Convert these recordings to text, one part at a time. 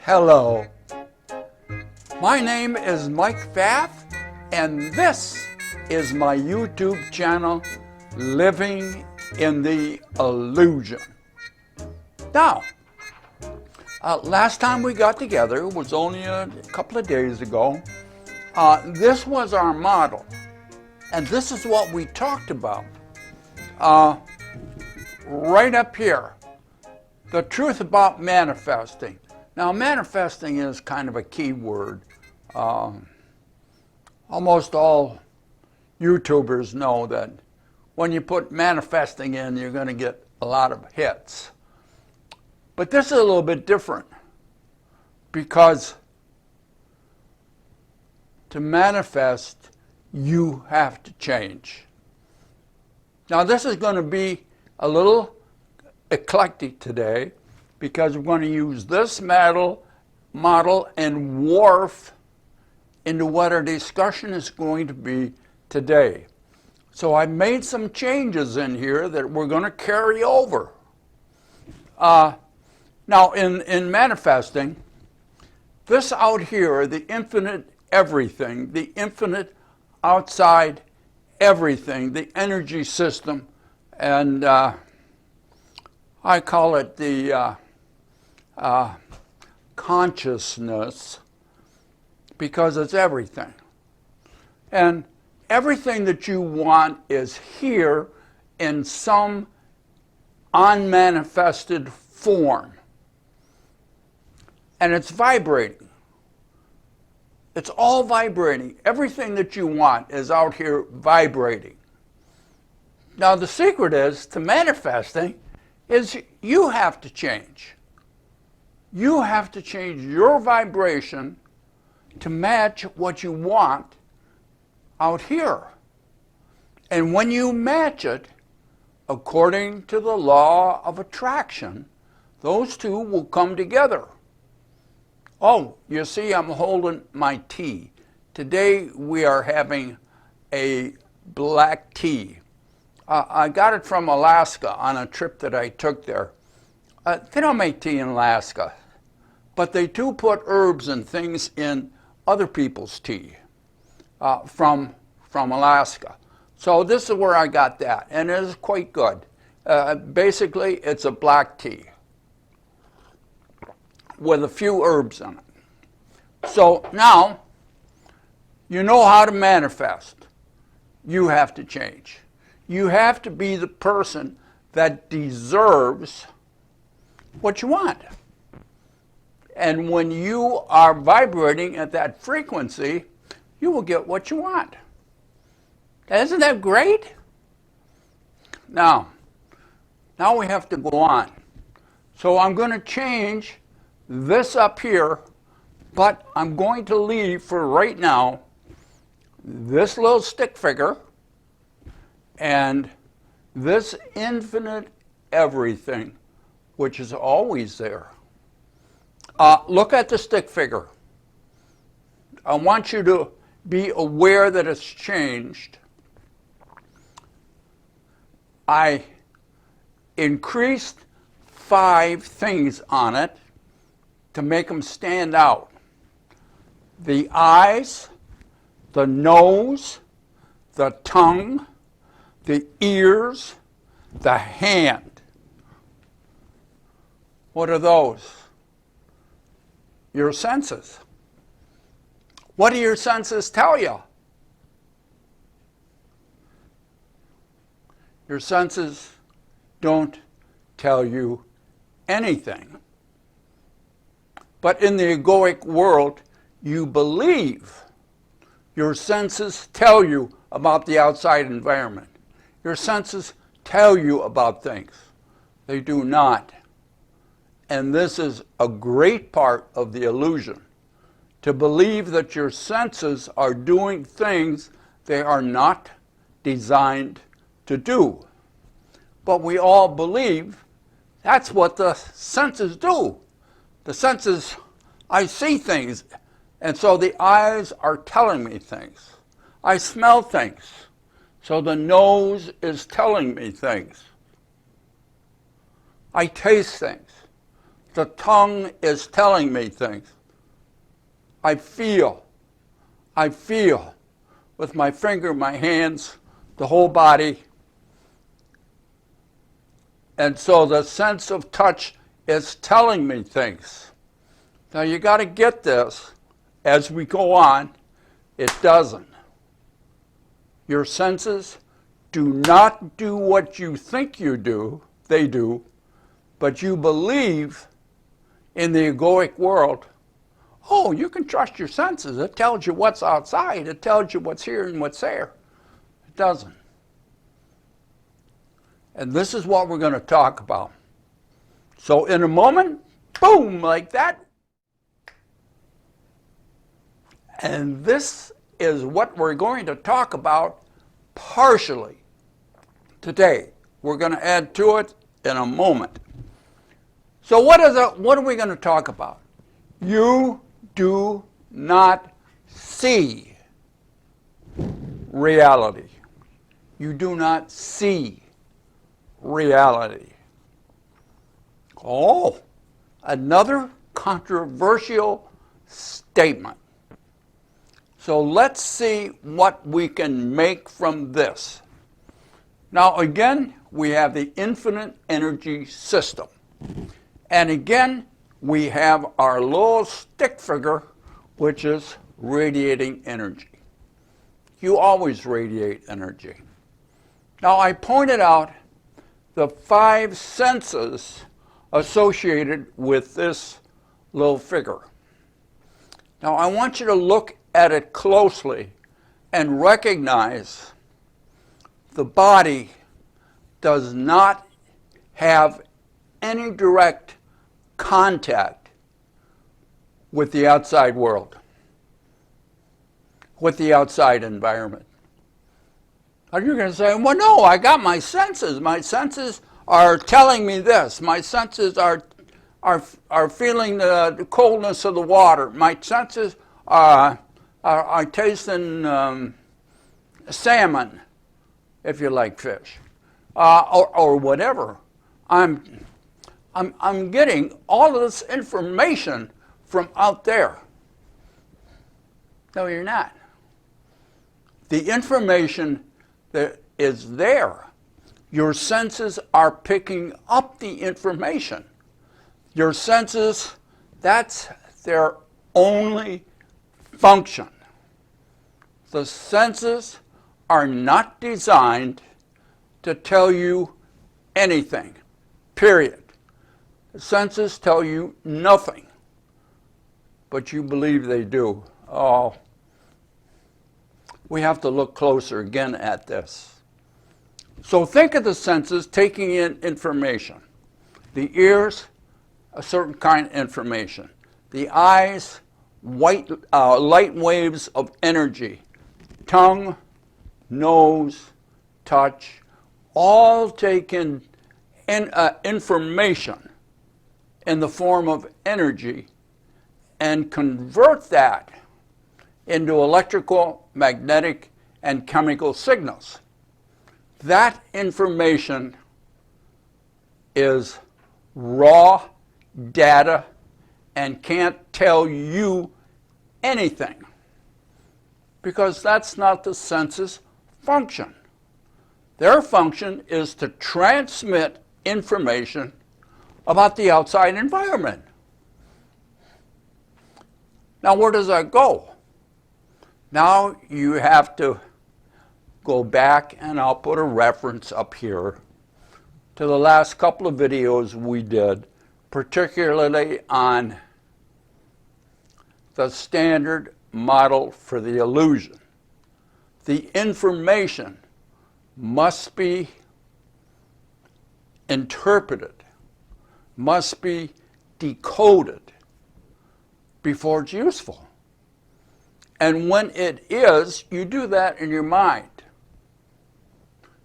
Hello, my name is Mike Pfaff, and this is my YouTube channel, Living in the Illusion. Now, last time we got together was only a couple of days ago. This was our model, and this is what we talked about. Right up here, the truth about manifesting. Now, manifesting is kind of a key word. Almost all YouTubers know that when you put manifesting in, you're going to get a lot of hits. But this is a little bit different, because to manifest, you have to change. Now, this is going to be a little eclectic today, because we're going to use this model and morph into what our discussion is going to be today. So I made some changes in here that we're going to carry over. Now, in manifesting, this out here, the infinite everything, the infinite outside everything, the energy system, and I call it the consciousness, because it's everything. And everything that you want is here in some unmanifested form. And it's vibrating. It's all vibrating. Everything that you want is out here vibrating. Now, the secret is to manifesting is you have to change. You have to change your vibration to match what you want out here. And when you match it, according to the law of attraction, those two will come together. Oh, you see, I'm holding my tea. Today we are having a black tea. I got it from Alaska on a trip that I took there. They don't make tea in Alaska, but they do put herbs and things in other people's tea from Alaska. So this is where I got that, and it is quite good. Basically, it's a black tea with a few herbs in it. So now, you know how to manifest. You have to change. You have to be the person that deserves what you want. And when you are vibrating at that frequency, you will get what you want. Isn't that great? Now we have to go on. So I'm going to change this up here, but I'm going to leave for right now this little stick figure and this infinite everything, which is always there. Look at the stick figure. I want you to be aware that it's changed. I increased 5 things on it to make them stand out. The eyes, the nose, the tongue, the ears, the hand. What are those? Your senses. What do your senses tell you? Your senses don't tell you anything. But in the egoic world, you believe your senses tell you about the outside environment. Your senses tell you about things. They do not. And this is a great part of the illusion, to believe that your senses are doing things they are not designed to do. But we all believe that's what the senses do. The senses, I see things, and so the eyes are telling me things. I smell things, so the nose is telling me things. I taste things, The tongue is telling me things. I feel with my finger, my hands, the whole body. And so the sense of touch is telling me things. Now you got to get this as we go on. It doesn't. Your senses do not do what you think you do, they do, but you believe in the egoic world. Oh, you can trust your senses. It tells you what's outside. It tells you what's here and what's there. It doesn't. And this is what we're going to talk about. So in a moment, boom, like that. And this is what we're going to talk about partially today. We're going to add to it in a moment. So what are we going to talk about? You do not see reality. You do not see reality. Oh, another controversial statement. So let's see what we can make from this. Now again, we have the infinite energy system. And again, we have our little stick figure, which is radiating energy. You always radiate energy. Now I pointed out the 5 senses associated with this little figure. Now I want you to look at it closely and recognize the body does not have any direct contact with the outside world, with the outside environment. Are you going to say, well, no, I got my senses. My senses are telling me this. My senses are feeling the coldness of the water. My senses are tasting salmon, if you like fish, or whatever. I'm getting all of this information from out there. No, you're not. The information that is there, your senses are picking up the information. Your senses, that's their only function. The senses are not designed to tell you anything, period. The senses tell you nothing, but you believe they do. Oh, we have to look closer again at this. So think of the senses taking in information. The ears, a certain kind of information. The eyes, light waves of energy. Tongue, nose, touch, all take in information in the form of energy and convert that into electrical, magnetic, and chemical signals. That information is raw data and can't tell you anything, because that's not the senses' function. Their function is to transmit information about the outside environment. Now, where does that go? Now you have to go back, and I'll put a reference up here to the last couple of videos we did, particularly on the standard model for the illusion. The information must be interpreted, must be decoded before it's useful. And when it is, you do that in your mind.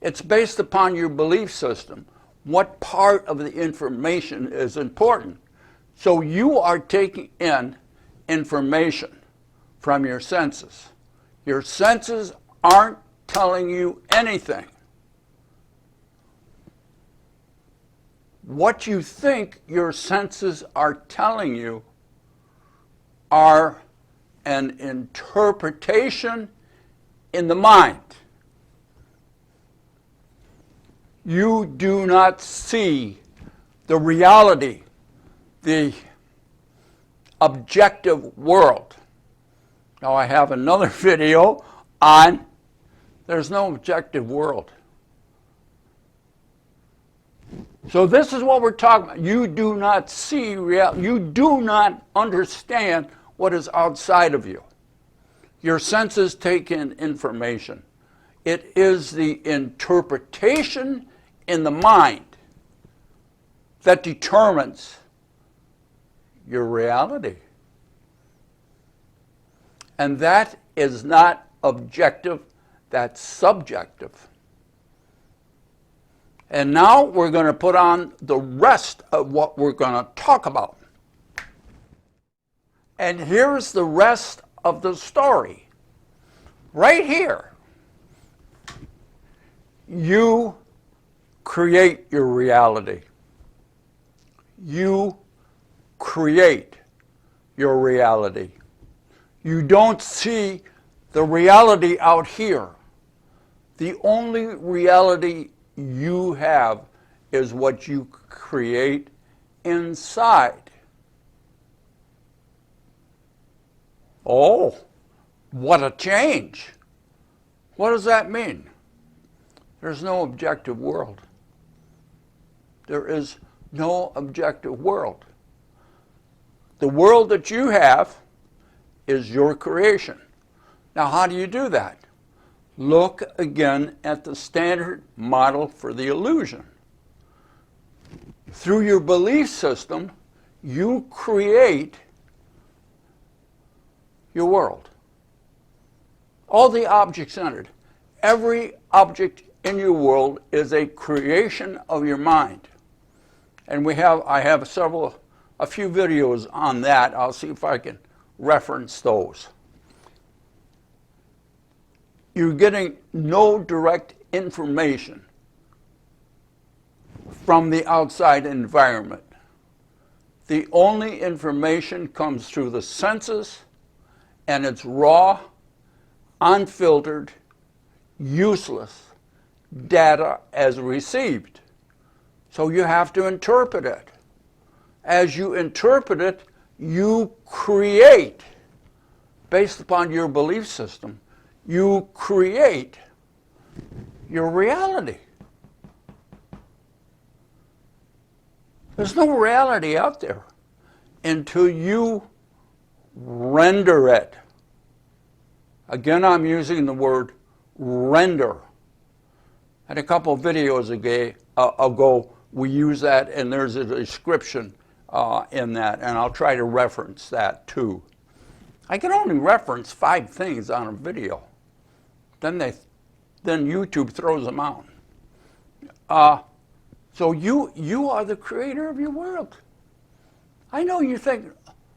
It's based upon your belief system. What part of the information is important? So you are taking in information from your senses. Your senses aren't telling you anything. what you think your senses are telling you are an interpretation in the mind. You do not see the reality, the objective world. Now I have another video on there's no objective world. So this is what we're talking about. You do not see reality. You do not understand what is outside of you. Your senses take in information. It is the interpretation in the mind that determines your reality. And that is not objective, that's subjective. And now we're going to put on the rest of what we're going to talk about. And here's the rest of the story. Right here. You create your reality. You create your reality. You don't see the reality out here. The only reality you have is what you create inside. Oh, what a change. What does that mean? There's no objective world. There is no objective world. The world that you have is your creation. Now, how do you do that? Look again at the standard model for the illusion. Through your belief system, you create your world. All the objects entered. Every object in your world is a creation of your mind. And I have a few videos on that. I'll see if I can reference those. You're getting no direct information from the outside environment. The only information comes through the senses, and it's raw, unfiltered, useless data as received. So you have to interpret it. As you interpret it, you create, based upon your belief system, you create your reality. There's no reality out there until you render it. Again, I'm using the word render. And a couple of videos ago, we use that, and there's a description in that, and I'll try to reference that too. I can only reference 5 things on a video. Then YouTube throws them out. So you are the creator of your world. I know you think,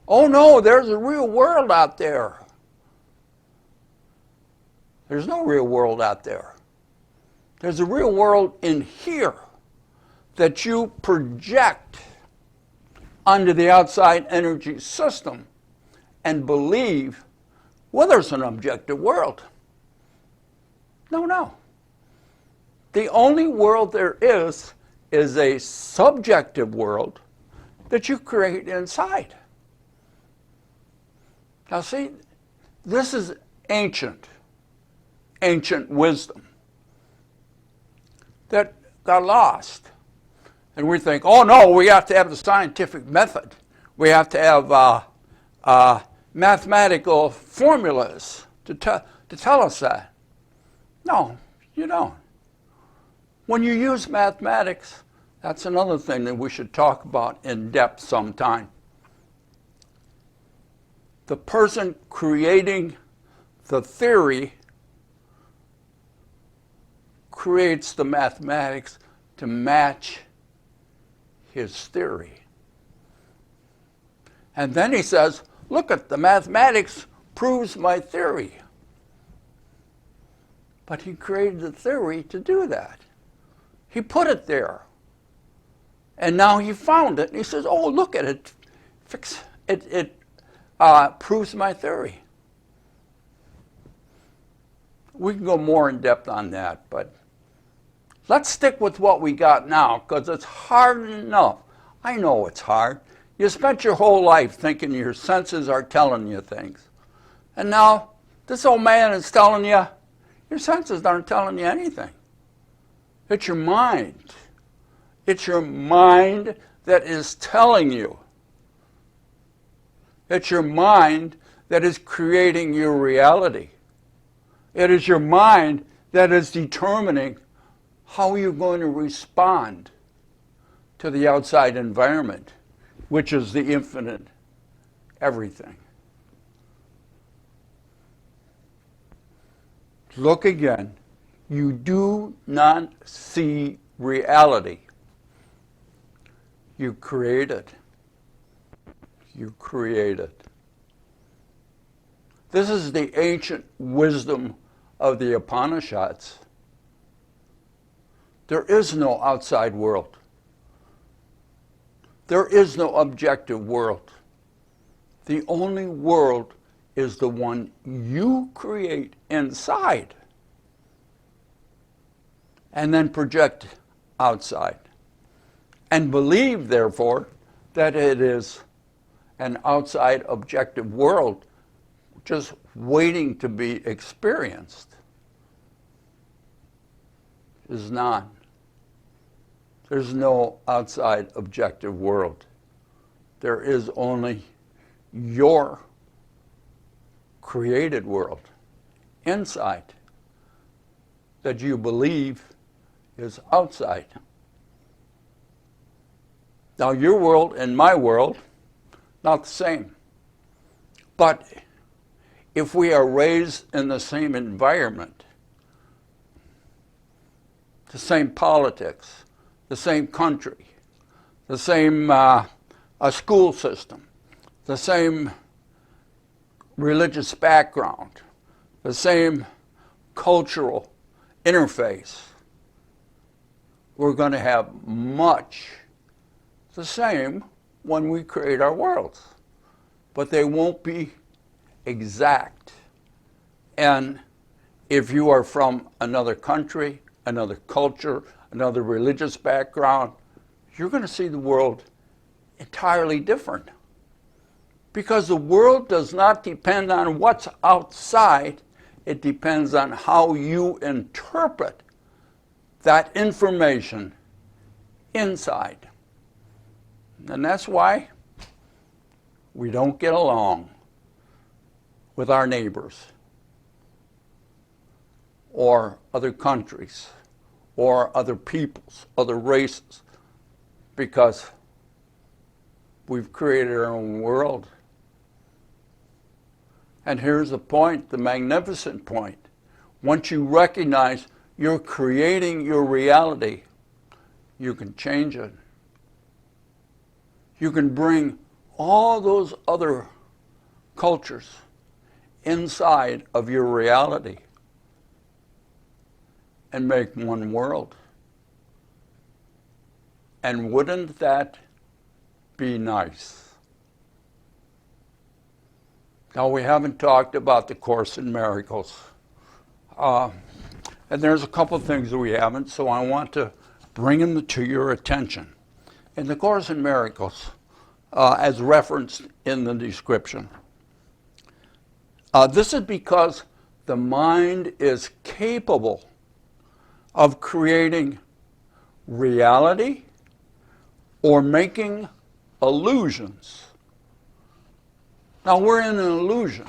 oh no, there's a real world out there. There's no real world out there. There's a real world in here that you project onto the outside energy system and believe, well, there's an objective world. No. The only world there is a subjective world that you create inside. Now see, this is ancient wisdom that got lost. And we think, oh no, we have to have the scientific method. We have to have mathematical formulas to tell us that. No, you don't. When you use mathematics, that's another thing that we should talk about in depth sometime. The person creating the theory creates the mathematics to match his theory. And then he says, look at the mathematics proves my theory. But he created the theory to do that. He put it there. And now he found it, and he says, oh, look at it. It proves my theory. We can go more in depth on that, but let's stick with what we got now, because it's hard enough. I know it's hard. You spent your whole life thinking your senses are telling you things. And now this old man is telling you, your senses aren't telling you anything. It's your mind. It's your mind that is telling you. It's your mind that is creating your reality. It is your mind that is determining how you're going to respond to the outside environment, which is the infinite everything. Look again. You do not see reality. You create it. You create it. This is the ancient wisdom of the Upanishads. There is no outside world. There is no objective world. The only world is the one you create inside and then project outside. And believe, therefore, that it is an outside objective world just waiting to be experienced. Is not. There's no outside objective world. There is only your created world inside that you believe is outside. Now, your world and my world, not the same. But if we are raised in the same environment, the same politics, the same country, the same school system, the same religious background, the same cultural interface, we're going to have much the same when we create our worlds. But they won't be exact. And if you are from another country, another culture, another religious background, you're going to see the world entirely different. Because the world does not depend on what's outside, it depends on how you interpret that information inside. And that's why we don't get along with our neighbors or other countries or other peoples, other races, because we've created our own world. And here's the point, the magnificent point. Once you recognize you're creating your reality, you can change it. You can bring all those other cultures inside of your reality and make one world. And wouldn't that be nice? Now, we haven't talked about the Course in Miracles. And there's a couple of things that we haven't, so I want to bring them to your attention. In the Course in Miracles, as referenced in the description, this is because the mind is capable of creating reality or making illusions. Now, we're in an illusion.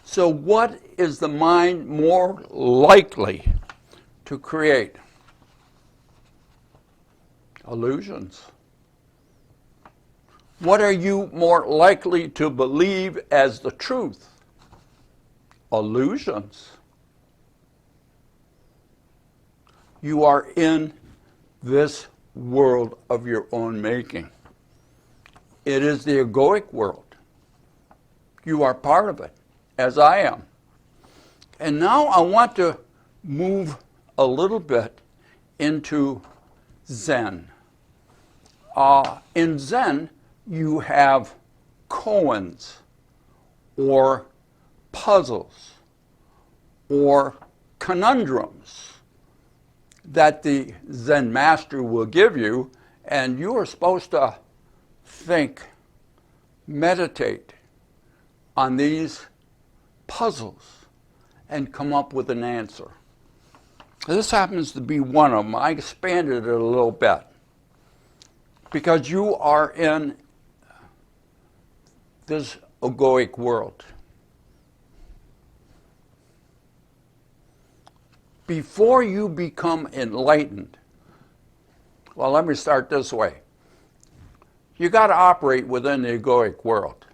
So what is the mind more likely to create? Illusions. What are you more likely to believe as the truth? Illusions. You are in this world of your own making. It is the egoic world. You are part of it, as I am. And now I want to move a little bit into Zen. In Zen, you have koans, or puzzles, or conundrums that the Zen master will give you, and you are supposed to think, meditate on these puzzles and come up with an answer. This happens to be one of them. I expanded it a little bit because you are in this egoic world. Before you become enlightened, well, let me start this way. You got to operate within the egoic world.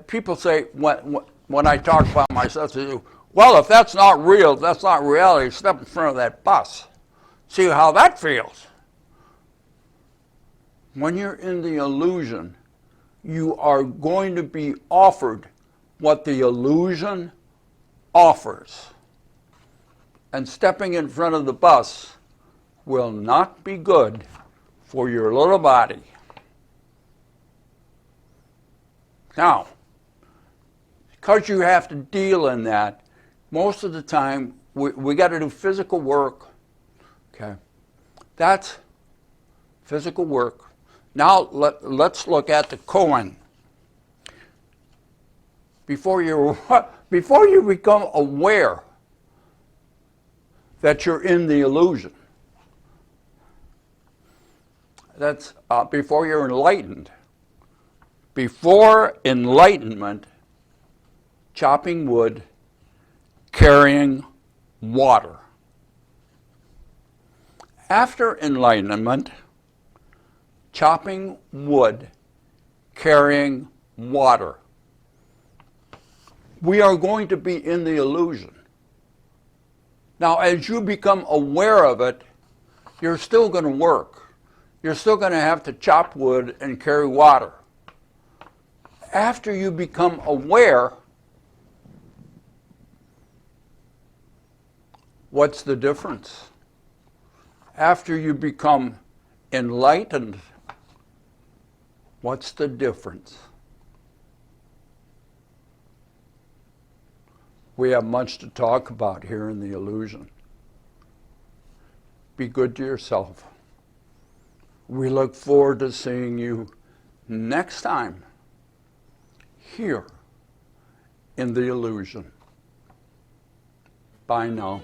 People say when I talk about myself, they say, well, if that's not real, if that's not reality, step in front of that bus. See how that feels. When you're in the illusion, you are going to be offered what the illusion offers. And stepping in front of the bus will not be good for your little body. Now, because you have to deal in that, most of the time we got to do physical work. Okay, that's physical work. Now let's look at the koan. Before you become aware that you're in the illusion, that's before you're enlightened. Before enlightenment, chopping wood, carrying water. After enlightenment, chopping wood, carrying water. We are going to be in the illusion. Now, as you become aware of it, you're still going to work. You're still going to have to chop wood and carry water. After you become aware, what's the difference? After you become enlightened, what's the difference? We have much to talk about here in the illusion. Be good to yourself. We look forward to seeing you next time here in the illusion. Bye now.